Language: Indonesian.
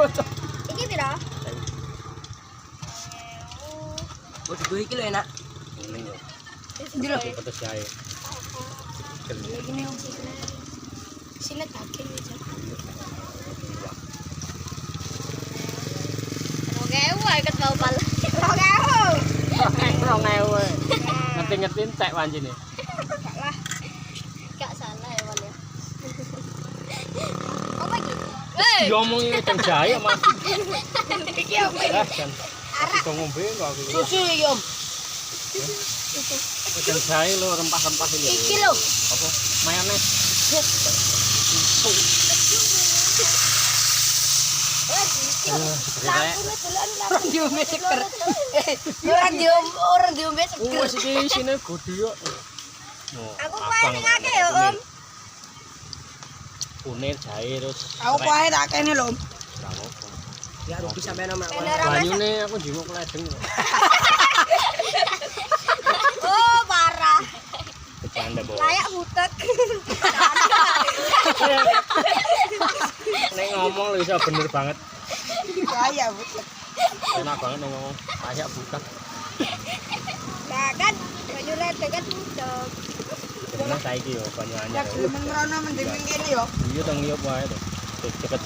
Iki pira? Oh, dibuih iki lho enak. Ini yo. Jero. Pedes jahe. Ini om silet daging aja. Oke, wae ket bau pal. Oke. 2000. Ngerti-ngerti entek pancene. Lah. Gak salah ya, Wal ya. Apa iki? Diomongi wedang jahe Mas. Iki apa iki? Jan. Aku ngombe kok aku. Susu iki, Om. Wedang jahe lho rempah-rempah iki. Iki lho. Apa? Mayones. Orang diombe seger. Orang diombe seger. Wes iki isine godhi kok. Aku pae ngake ya, Om. Kunir jahe terus. Aku pae tak kene lho, Om. Ora apa. Ya rugi sampean Om. Banyune aku njinguk kledeng. Oh, parah. Bercanda, Bo. Layak butek. Nek ngomong lho iso bener banget. Kaya, Bu. Enak banget nek ngomong. Kayak budak. Nah kan, baju rete kan butek. Bener saiki yo banyu Ya anyar. gelem ngrono mending kene yo. Iya tong yo wae to. Cepet